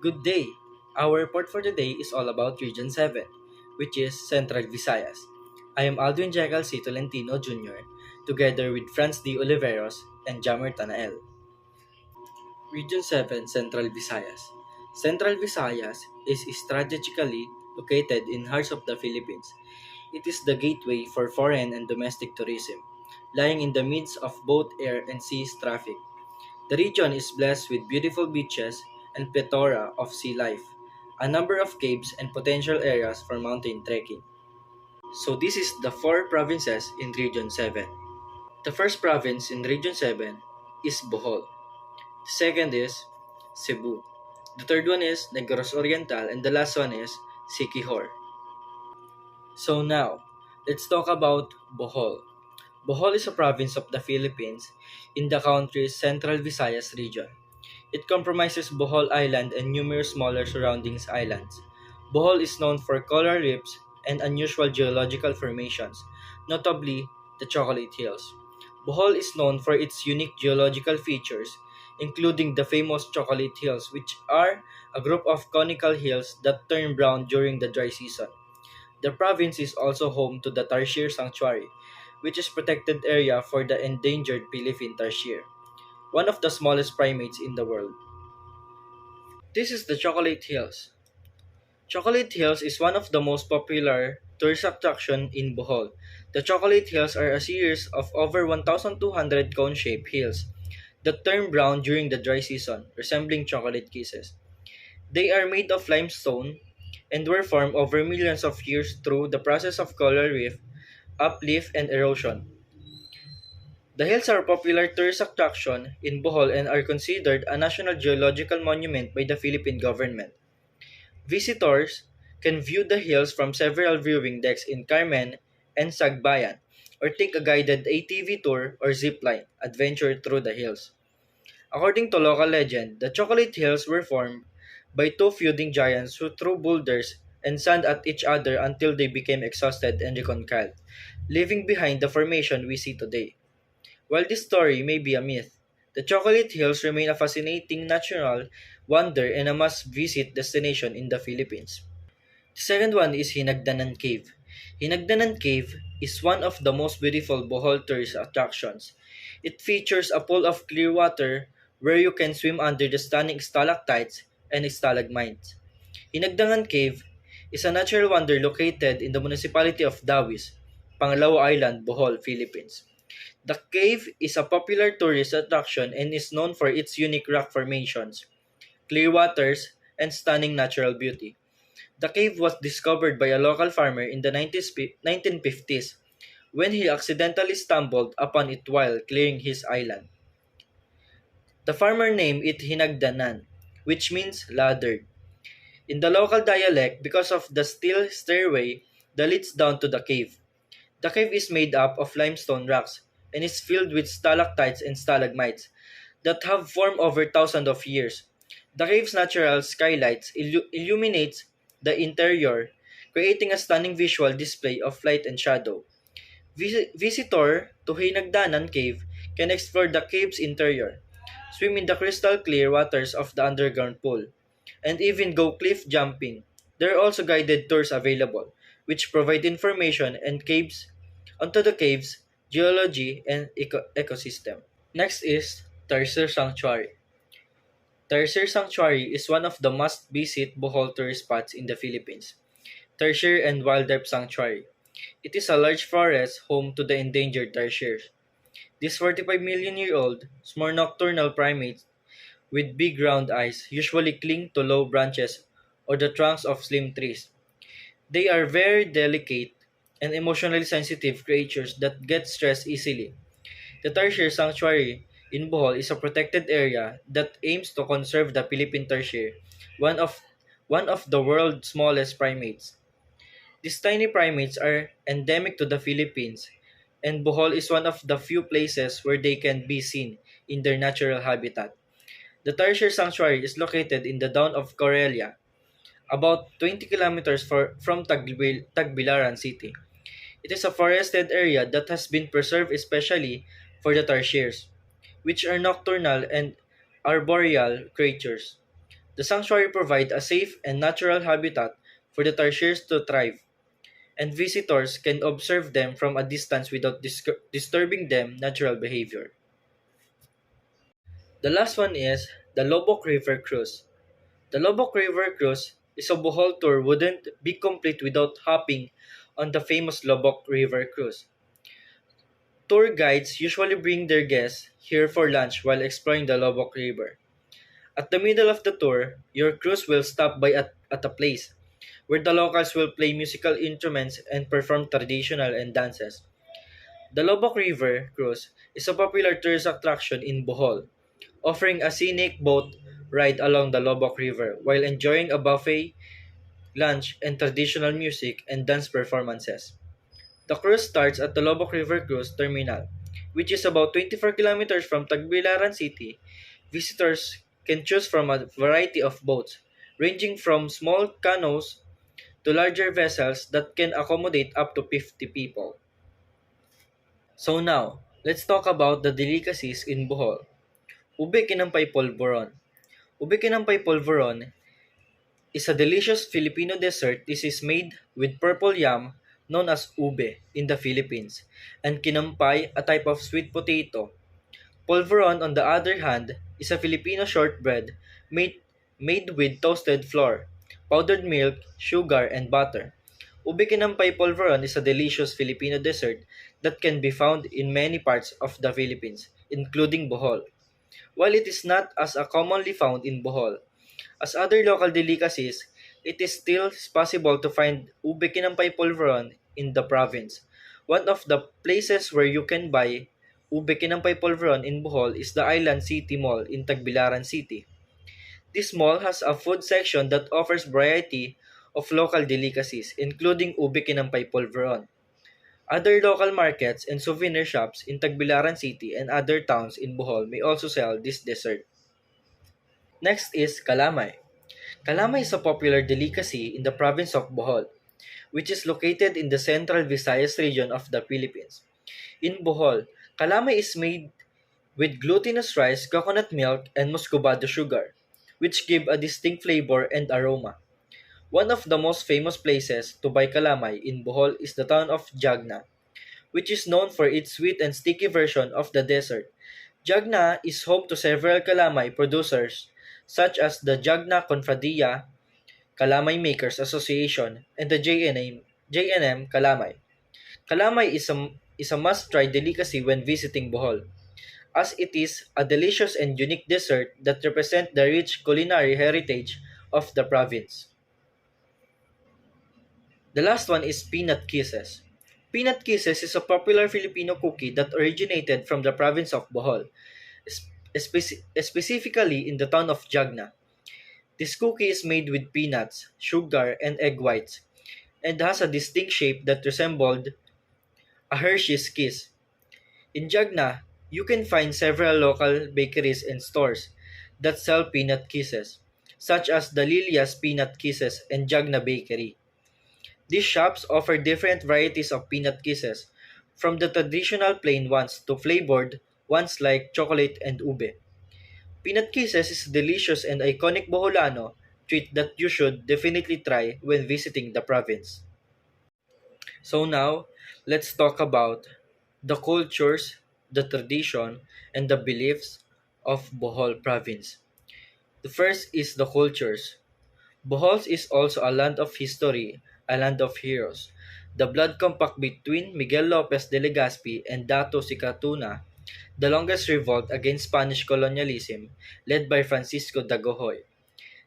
Good day! Our report for today is all about Region 7, which is Central Visayas. I am Aldwin Jacal C. Tolentino Jr., together with Franz D. Oliveros and Jamer Tanael. Region 7, Central Visayas. Central Visayas is strategically located in heart of the Philippines. It is the gateway for foreign and domestic tourism, lying in the midst of both air and sea traffic. The region is blessed with beautiful beaches and plethora of sea life, a number of caves and potential areas for mountain trekking. So this is the four provinces in Region 7. The first province in Region 7 is Bohol. The second is Cebu. The third one is Negros Oriental and the last one is Siquijor. So now, let's talk about Bohol. Bohol is a province of the Philippines in the country's Central Visayas region. It comprises Bohol Island and numerous smaller surrounding islands. Bohol is known for coral reefs and unusual geological formations, notably the Chocolate Hills. Bohol is known for its unique geological features, including the famous Chocolate Hills, which are a group of conical hills that turn brown during the dry season. The province is also home to the Tarsier Sanctuary, which is protected area for the endangered Philippine tarsier, one of the smallest primates in the world. This is the Chocolate Hills. Chocolate Hills is one of the most popular tourist attraction in Bohol. The Chocolate Hills are a series of over 1,200 cone-shaped hills that turn brown during the dry season, resembling chocolate kisses. They are made of limestone and were formed over millions of years through the process of coral reef, uplift, and erosion. The hills are a popular tourist attraction in Bohol and are considered a national geological monument by the Philippine government. Visitors can view the hills from several viewing decks in Carmen and Sagbayan, or take a guided ATV tour or zip line adventure through the hills. According to local legend, the Chocolate Hills were formed by two feuding giants who threw boulders and sand at each other until they became exhausted and reconciled, leaving behind the formation we see today. While this story may be a myth, the Chocolate Hills remain a fascinating natural wonder and a must-visit destination in the Philippines. The second one is Hinagdanan Cave. Hinagdanan Cave is one of the most beautiful Bohol tourist attractions. It features a pool of clear water where you can swim under the stunning stalactites and stalagmites. Hinagdangan Cave is a natural wonder located in the municipality of Dawis, Panglao Island, Bohol, Philippines. The cave is a popular tourist attraction and is known for its unique rock formations, clear waters, and stunning natural beauty. The cave was discovered by a local farmer in the 1950s when he accidentally stumbled upon it while clearing his island. The farmer named it Hinagdanan, which means laddered. In the local dialect, because of the steel stairway that leads down to the cave. The cave is made up of limestone rocks and is filled with stalactites and stalagmites that have formed over thousands of years. The cave's natural skylights illuminates the interior, creating a stunning visual display of light and shadow. Visitor to Hinagdanan Cave can explore the cave's interior, swim in the crystal clear waters of the underground pool, and even go cliff jumping. There are also guided tours available, which provide information and caves onto the caves, geology, and ecosystem. Next is Tercer Sanctuary. Tercer Sanctuary is one of the must-visit Bohol tourist spots in the Philippines. Tertiary and Wildlife Sanctuary. It is a large forest home to the endangered tarsiers. These 45 million-year-old small nocturnal primates with big round eyes usually cling to low branches or the trunks of slim trees. They are very delicate and emotionally sensitive creatures that get stressed easily. The Tarsier Sanctuary in Bohol is a protected area that aims to conserve the Philippine tarsier, one of one of the world's smallest primates. These tiny primates are endemic to the Philippines, and Bohol is one of the few places where they can be seen in their natural habitat. The Tarsier Sanctuary is located in the town of Corelia, about 20 kilometers from Tagbilaran City. It is a forested area that has been preserved especially for the tarsiers, which are nocturnal and arboreal creatures. The sanctuary provides a safe and natural habitat for the tarsiers to thrive, and visitors can observe them from a distance without disturbing them natural behavior. The last one is the Lobok River Cruise. The Lobok River Cruise is a Bohol tour wouldn't be complete without hopping on the famous Lobok River Cruise. Tour guides usually bring their guests here for lunch while exploring the Lobok River. At the middle of the tour, your cruise will stop by at a place where the locals will play musical instruments and perform traditional and dances. The Lobok River Cruise is a popular tourist attraction in Bohol, offering a scenic boat ride along the Lobok River while enjoying a buffet, lunch, and traditional music and dance performances. The cruise starts at the Lobok River Cruise Terminal, which is about 24 kilometers from Tagbilaran City. Visitors can choose from a variety of boats, ranging from small canoes to larger vessels that can accommodate up to 50 people. So now, let's talk about the delicacies in Bohol. Ube kinampay polvoron. Ube kinampay polvoron is a delicious Filipino dessert. This is made with purple yam known as ube in the Philippines, and kinampay, a type of sweet potato. Polvoron, on the other hand, is a Filipino shortbread made, made with toasted flour, powdered milk, sugar, and butter. Ube kinampay polvoron is a delicious Filipino dessert that can be found in many parts of the Philippines, including Bohol. While it is not as commonly found in Bohol as other local delicacies, it is still possible to find ube kinampay polvoron in the province. One of the places where you can buy ube kinampay polvoron in Bohol is the Island City Mall in Tagbilaran City. This mall has a food section that offers variety of local delicacies, including ube kinampay polvoron. Other local markets and souvenir shops in Tagbilaran City and other towns in Bohol may also sell this dessert. Next is kalamay. Kalamay is a popular delicacy in the province of Bohol, which is located in the central Visayas region of the Philippines. In Bohol, kalamay is made with glutinous rice, coconut milk, and muscovado sugar, which give a distinct flavor and aroma. One of the most famous places to buy kalamay in Bohol is the town of Jagna, which is known for its sweet and sticky version of the dessert. Jagna is home to several kalamay producers such as the Jagna Confradia Kalamay Makers Association and the J&M Kalamay. Kalamay is a must-try delicacy when visiting Bohol, as it is a delicious and unique dessert that represents the rich culinary heritage of the province. The last one is peanut kisses. Peanut kisses is a popular Filipino cookie that originated from the province of Bohol, specifically in the town of Jagna. This cookie is made with peanuts, sugar, and egg whites, and has a distinct shape that resembled a Hershey's kiss. In Jagna, you can find several local bakeries and stores that sell peanut kisses, such as the Lilia's Peanut Kisses and Jagna Bakery. These shops offer different varieties of peanut kisses, from the traditional plain ones to flavored ones like chocolate and ube. Peanut kisses is a delicious and iconic Boholano treat that you should definitely try when visiting the province. So now, let's talk about the cultures, the tradition, and the beliefs of Bohol province. The first is the cultures. Bohol is also a land of history, a land of heroes. The blood compact between Miguel Lopez de Legazpi and Dato Sicatuna, the longest revolt against Spanish colonialism, led by Francisco Dagohoy.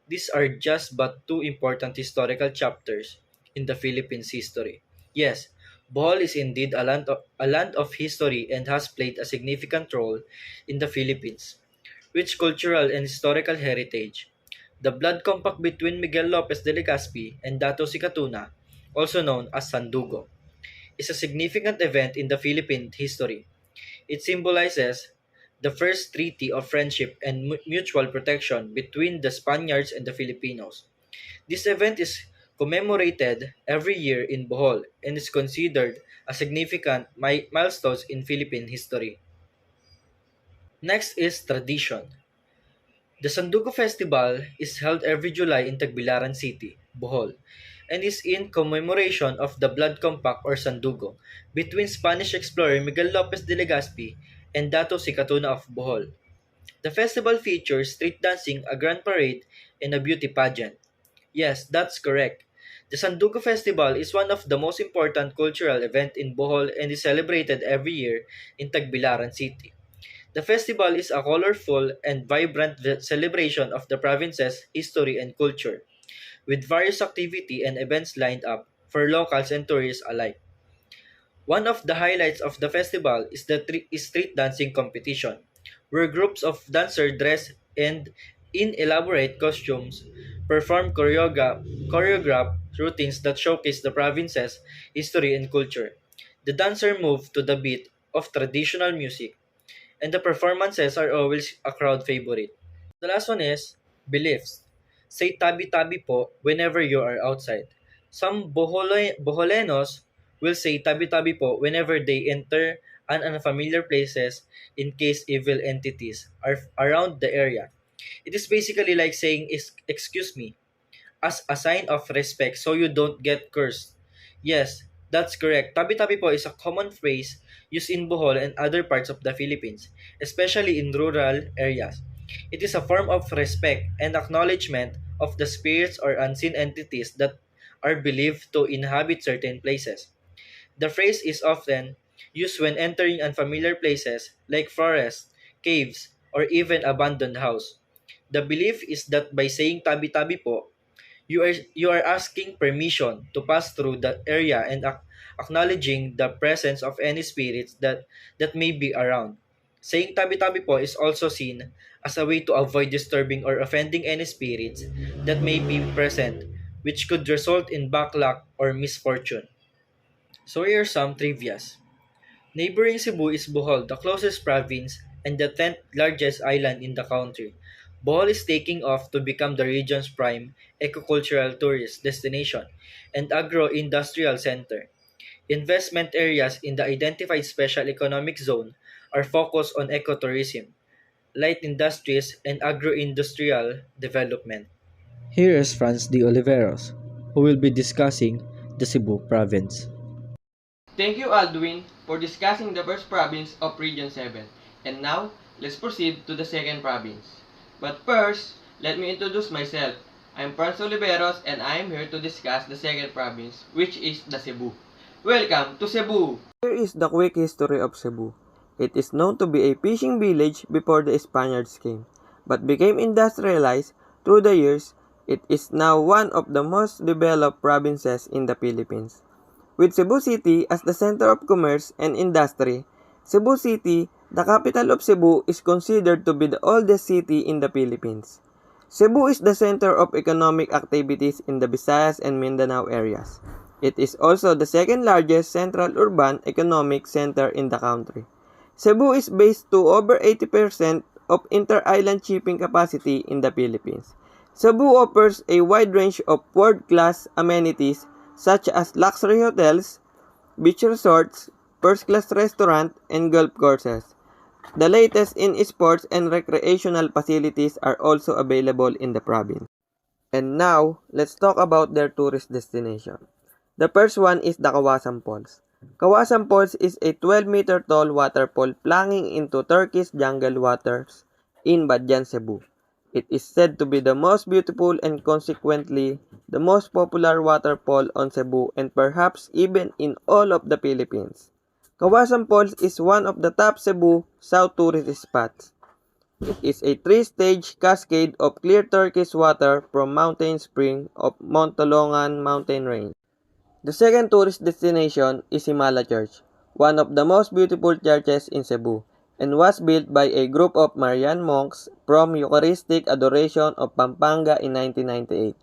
These are just but two important historical chapters in the Philippines' history. Yes, Bohol is indeed a land of history and has played a significant role in the Philippines' rich cultural and historical heritage. The blood compact between Miguel Lopez de Legazpi and Dato Sicatuna, also known as Sandugo, is a significant event in the Philippine history. It symbolizes the first treaty of friendship and mutual protection between the Spaniards and the Filipinos. This event is commemorated every year in Bohol and is considered a significant milestone in Philippine history. Next is tradition. The Sandugo Festival is held every July in Tagbilaran City, Bohol, and is in commemoration of the blood compact or Sandugo between Spanish explorer Miguel Lopez de Legazpi and Dato Sicatuna of Bohol. The festival features street dancing, a grand parade, and a beauty pageant. Yes, that's correct. The Sandugo Festival is one of the most important cultural events in Bohol and is celebrated every year in Tagbilaran City. The festival is a colorful and vibrant celebration of the province's history and culture, with various activity and events lined up for locals and tourists alike. One of the highlights of the festival is the street dancing competition, where groups of dancers dress and in elaborate costumes perform choreographed routines that showcase the province's history and culture. The dancers move to the beat of traditional music, and the performances are always a crowd favorite. The last one is beliefs. Say tabi-tabi po whenever you are outside. Some Boholenos will say tabi-tabi po whenever they enter an unfamiliar places in case evil entities are around the area. It is basically like saying excuse me as a sign of respect so you don't get cursed. Yes, that's correct. Tabi-tabi po is a common phrase used in Bohol and other parts of the Philippines, especially in rural areas. It is a form of respect and acknowledgement of the spirits or unseen entities that are believed to inhabit certain places. The phrase is often used when entering unfamiliar places like forests, caves, or even abandoned house. The belief is that by saying tabi-tabi po, you are asking permission to pass through the area and acknowledging the presence of any spirits that may be around. Saying tabi-tabi po is also seen as a way to avoid disturbing or offending any spirits that may be present, which could result in backlash or misfortune. So here are some trivias. Neighboring Cebu is Bohol, the closest province and the 10th largest island in the country. Bohol is taking off to become the region's prime ecocultural tourist destination and agro-industrial center. Investment areas in the identified special economic zone are focused on ecotourism, light industries, and agro-industrial development. Here is Franz de Oliveros, who will be discussing the Cebu province. Thank you, Aldwin, for discussing the first province of Region 7. And now, let's proceed to the second province. But first, let me introduce myself. I'm Franz Oliveros and I am here to discuss the second province, which is the Cebu. Welcome to Cebu! Here is the quick history of Cebu. It is known to be a fishing village before the Spaniards came, but became industrialized through the years. It is now one of the most developed provinces in the Philippines. With Cebu City as the center of commerce and industry, Cebu City, the capital of Cebu, is considered to be the oldest city in the Philippines. Cebu is the center of economic activities in the Visayas and Mindanao areas. It is also the second largest central urban economic center in the country. Cebu is based to over 80% of inter-island shipping capacity in the Philippines. Cebu offers a wide range of world-class amenities such as luxury hotels, beach resorts, first-class restaurant, and golf courses. The latest in sports and recreational facilities are also available in the province. And now, let's talk about their tourist destination. The first one is the Kawasan Falls. Kawasan Falls is a 12-meter tall waterfall plunging into turquoise jungle waters in Badyan, Cebu. It is said to be the most beautiful and consequently the most popular waterfall on Cebu and perhaps even in all of the Philippines. Kawasan Falls is one of the top Cebu South tourist spots. It is a three-stage cascade of clear turquoise water from mountain spring of Montolongan mountain range. The second tourist destination is Himala Church, one of the most beautiful churches in Cebu, and was built by a group of Marian monks from Eucharistic Adoration of Pampanga in 1998.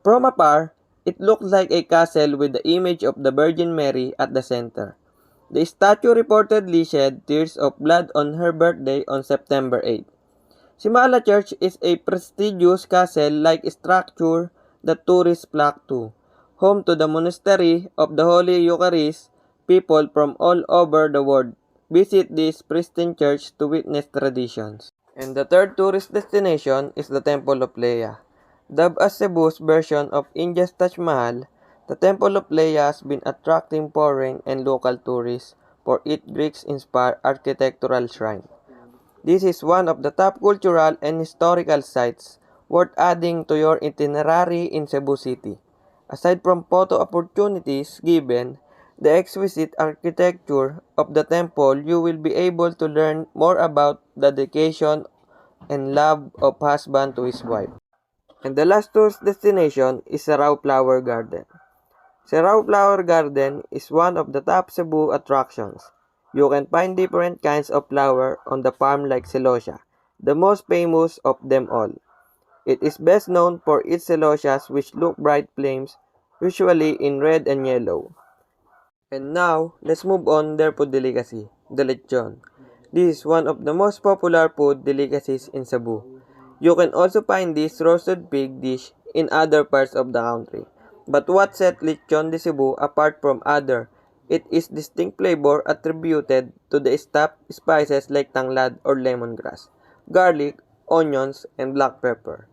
From afar, it looked like a castle with the image of the Virgin Mary at the center. The statue reportedly shed tears of blood on her birthday on September 8. Simala Church is a prestigious castle-like structure that tourists flock to. Home to the Monastery of the Holy Eucharist, people from all over the world visit this pristine church to witness traditions. And the third tourist destination is the Temple of Leia. Dubbed as Cebu's version of India's Taj Mahal, the Temple of Leia has been attracting foreign and local tourists for its Greek-inspired architectural shrine. This is one of the top cultural and historical sites worth adding to your itinerary in Cebu City. Aside from photo opportunities given, the exquisite architecture of the temple, you will be able to learn more about the dedication and love of husband to his wife. And the last tourist destination is Sarao Flower Garden. Sarao Flower Garden is one of the top Cebu attractions. You can find different kinds of flower on the farm like celosia, the most famous of them all. It is best known for its celosias which look bright flames, usually in red and yellow. And now, let's move on their food delicacy, the lechon. This is one of the most popular food delicacies in Cebu. You can also find this roasted pig dish in other parts of the country. But what sets lechon de Cebu apart from other, it is distinct flavor attributed to the stuffed spices like tanglad or lemongrass, garlic, onions, and black pepper.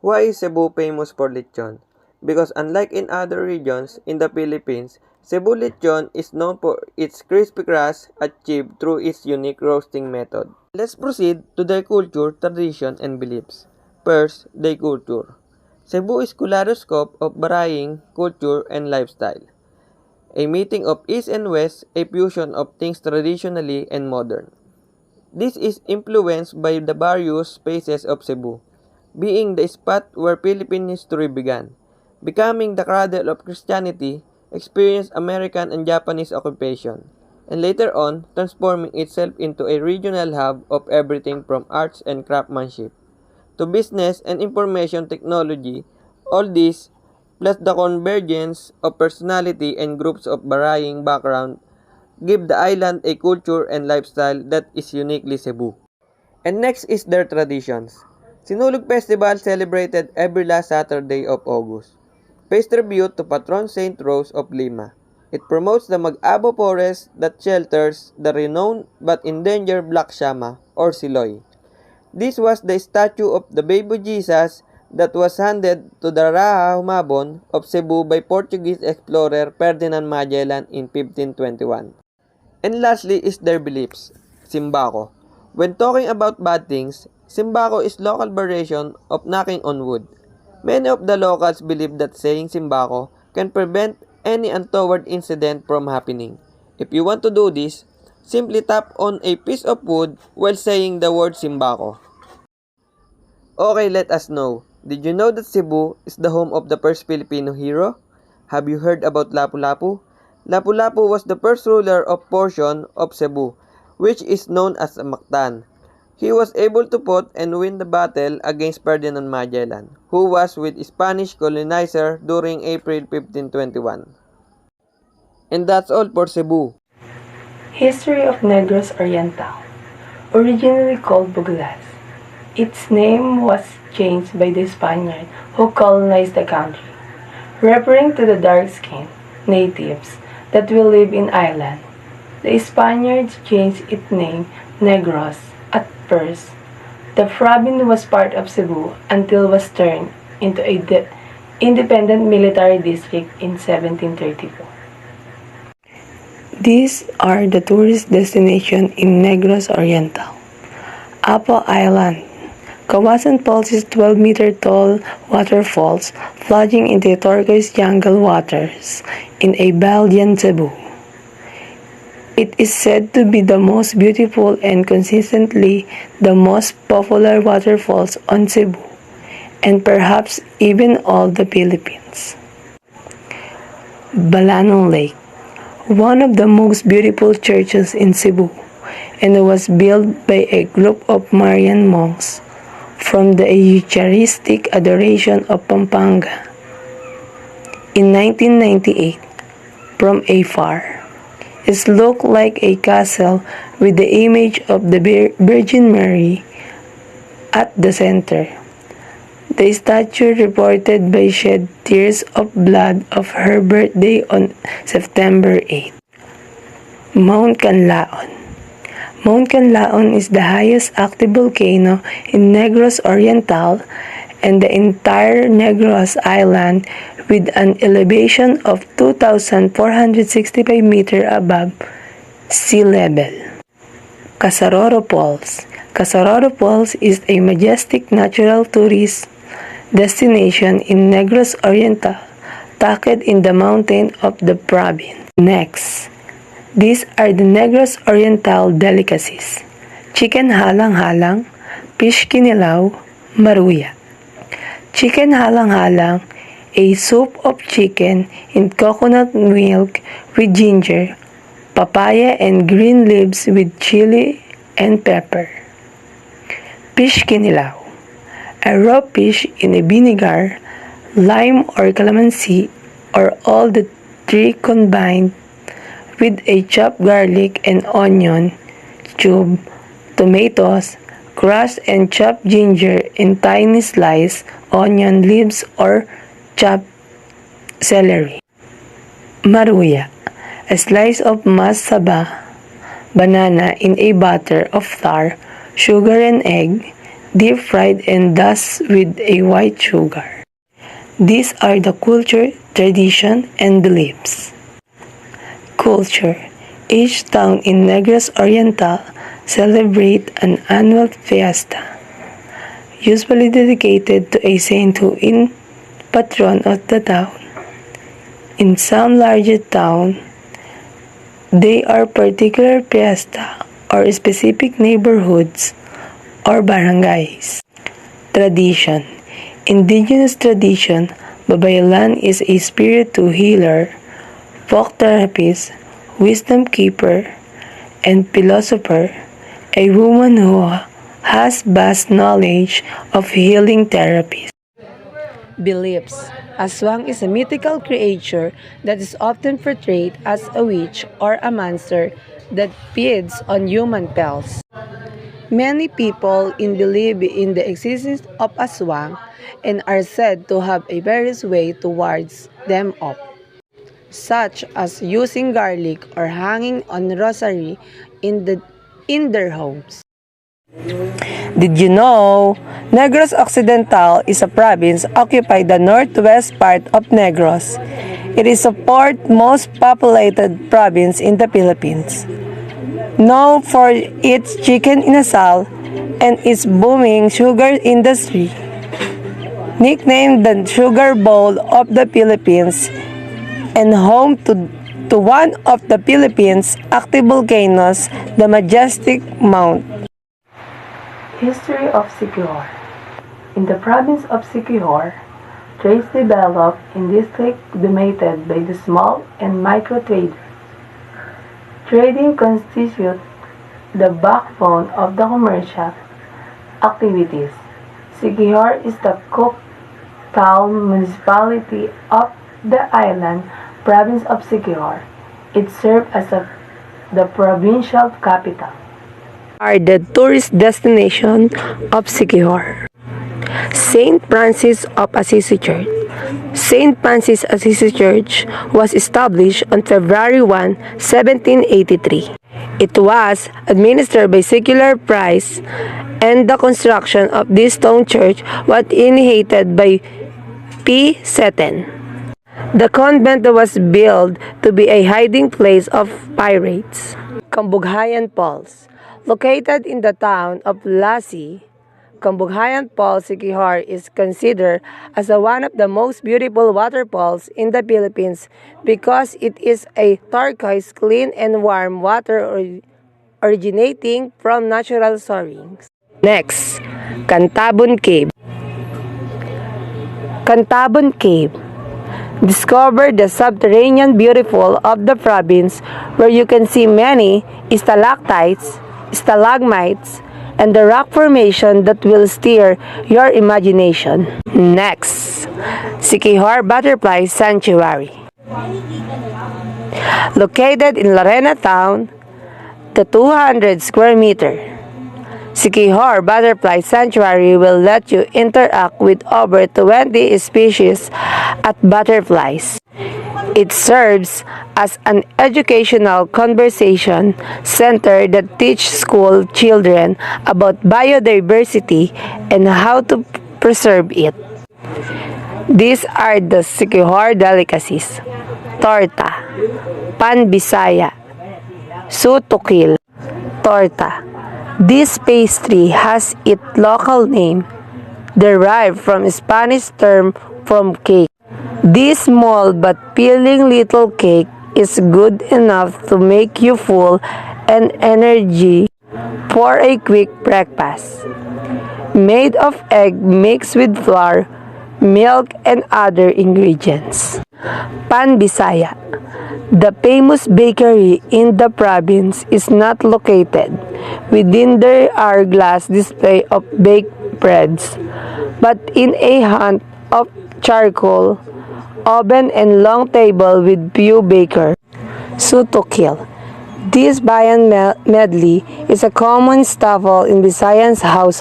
Why is Cebu famous for lechon? Because unlike in other regions in the Philippines, Cebu lechon is known for its crispy crust achieved through its unique roasting method. Let's proceed to their culture, tradition, and beliefs. First, their culture. Cebu is kaleidoscope of varying culture and lifestyle. A meeting of East and West, a fusion of things traditionally and modern. This is influenced by the various phases of Cebu, being the spot where Philippine history began, becoming the cradle of Christianity, experienced American and Japanese occupation, and later on transforming itself into a regional hub of everything from arts and craftsmanship to business and information technology. All this, plus the convergence of personality and groups of varying background, give the island a culture and lifestyle that is uniquely Cebu. And next is their traditions. Sinulog Festival celebrated every last Saturday of August. Pays tribute to Patron Saint Rose of Lima. It promotes the Mag-abo forest that shelters the renowned but endangered Black Shama or Siloy. This was the statue of the baby Jesus that was handed to the Raha Humabon of Cebu by Portuguese explorer Ferdinand Magellan in 1521. And lastly is their beliefs, Simbako. When talking about bad things, Simbako is local variation of knocking on wood. Many of the locals believe that saying Simbako can prevent any untoward incident from happening. If you want to do this, simply tap on a piece of wood while saying the word Simbako. Okay, let us know. Did you know that Cebu is the home of the first Filipino hero? Have you heard about Lapu-Lapu? Lapu-Lapu was the first ruler of portion of Cebu, which is known as Mactan. He was able to fought and win the battle against Ferdinand Magellan, who was with Spanish colonizer during April 1521. And that's all for Cebu. History of Negros Oriental. Originally called Buglas, its name was changed by the Spaniard who colonized the country, referring to the dark-skinned natives that will live in island. The Spaniards changed its name Negros at first. The province was part of Cebu until was turned into a independent military district in 1734. These are the tourist destinations in Negros Oriental. Apo Island. Kawasan Falls is 12-meter tall waterfalls flooding into turquoise jungle waters in a Baldian Cebu. It is said to be the most beautiful and consistently the most popular waterfalls on Cebu, and perhaps even all the Philippines. Balanong Lake, one of the most beautiful churches in Cebu, and was built by a group of Marian monks from the Eucharistic Adoration of Pampanga. In 1998, from afar, it looked like a castle with the image of the Virgin Mary at the center. The statue reported by shed tears of blood of her birthday on September 8. Mount Canlaon. Mount Canlaon is the highest active volcano in Negros Oriental and the entire Negros Island with an elevation of 2,465 meters above sea level. Casaroro Falls. Casaroro Falls is a majestic natural tourist destination in Negros Oriental, tucked in the mountain of the province. Next, these are the Negros Oriental delicacies: chicken halang-halang, fish kinilaw, maruya. Chicken halang-halang, a soup of chicken in coconut milk with ginger, papaya and green leaves with chili and pepper. Fish kinilaw, a raw fish in a vinegar, lime or calamansi, or all the three combined with a chopped garlic and onion, tube, tomatoes, crushed and chopped ginger in tiny slices, onion leaves or chopped celery. Maruya, a slice of masaba, banana in a batter of flour, sugar and egg, deep fried and dusted with a white sugar. These are the culture, tradition, and beliefs. Culture. Each town in Negros Oriental celebrate an annual fiesta, usually dedicated to a saint who is patron of the town. In some larger towns, they are particular fiesta or specific neighborhoods or barangays. Tradition. Indigenous tradition, Babaylan is a spiritual healer, folk therapist, wisdom keeper, and philosopher, a woman who has vast knowledge of healing therapies. Beliefs. Aswang is a mythical creature that is often portrayed as a witch or a monster that feeds on human pelts. Many people believe in the existence of aswang and are said to have a various way towards them off, such as using garlic or hanging on rosary in their homes. Did you know Negros Occidental is a province occupied the northwest part of Negros? It is the fourth most populated province in the Philippines, known for its chicken inasal and its booming sugar industry. Nicknamed the Sugar Bowl of the Philippines and home to one of the Philippines' active volcanoes, the majestic Mount. History of Siquijor. In the province of Siquijor, trades developed in district dominated by the small and micro traders. Trading constitutes the backbone of the commercial activities. Siquijor is the capital municipality of the island province of Siquijor. It served as the provincial capital. Are the tourist destination of Siquijor. St. Francis of Assisi Church. St. Francis Assisi Church was established on February 1, 1783. It was administered by secular price, and the construction of this stone church was initiated by P. Setten. The convent was built to be a hiding place of pirates. Cambughayan Falls. Located in the town of Lassi, Cambughayan Falls, Siquijor is considered as one of the most beautiful waterfalls in the Philippines because it is a turquoise, clean and warm water originating from natural sources. Next, Cantabon Cave. Cantabon Cave. Discover the subterranean beautiful of the province where you can see many stalactites, stalagmites, and the rock formation that will stir your imagination. Next, Siquijor Butterfly Sanctuary. Located in Lorena Town, the 200 square meter Siquijor Butterfly Sanctuary will let you interact with over 20 species of butterflies. It serves as an educational conversation center that teaches school children about biodiversity and how to preserve it. These are the Siquijor delicacies: torta, pan bisaya, sutukil, torta. This pastry has its local name, derived from Spanish term from cake. This small but filling little cake is good enough to make you full and energy for a quick breakfast. Made of egg mixed with flour, milk, and other ingredients. Pan Bisaya. The famous bakery in the province is not located within the hourglass display of baked breads, but in a hut of charcoal, oven, and long table with few bakers. Sutukil. This bayan medley is a common staple in Visayas house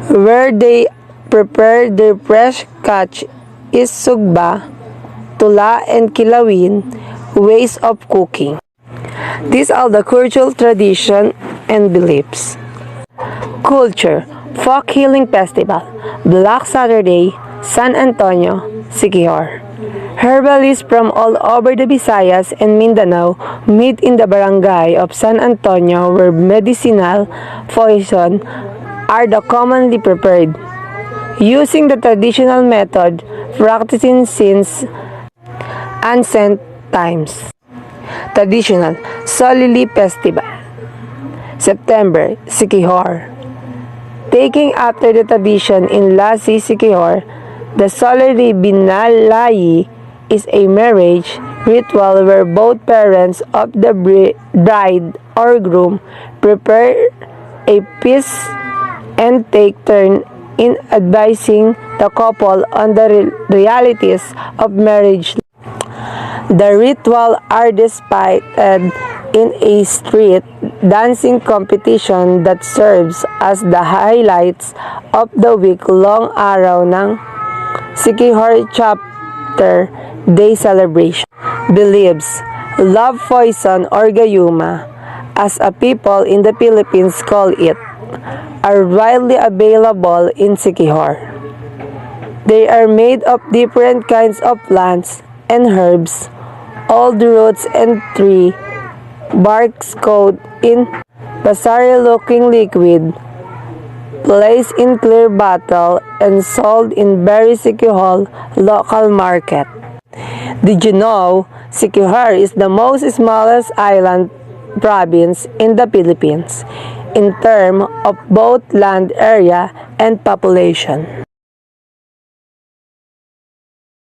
where they prepare their fresh catch is sugba, tula, and kilawin ways of cooking. These are the cultural tradition and beliefs. Culture, Folk Healing Festival, Black Saturday, San Antonio, Siquijor. Herbalists from all over the Visayas and Mindanao meet in the barangay of San Antonio where medicinal poison are the commonly prepared. Using the traditional method practicing since ancient times. Traditional Solili Festival, September, Siquijor. Taking after the tradition in Lasi, Siquijor, the Solili Binalayi is a marriage ritual where both parents of the bride or groom prepare a feast and take turn in advising the couple on the realities of marriage. The ritual are displayed in a street dancing competition that serves as the highlights of the week-long araw ng Siquijor Chapter Day celebration. Believes love poison or gayuma, as a people in the Philippines call it, are widely available in Siquijor. They are made of different kinds of plants and herbs, old roots and tree barks coated in basari-looking liquid, placed in clear bottle, and sold in very Siquijor local market. Did you know Siquijor is the most smallest island province in the Philippines in terms of both land area and population?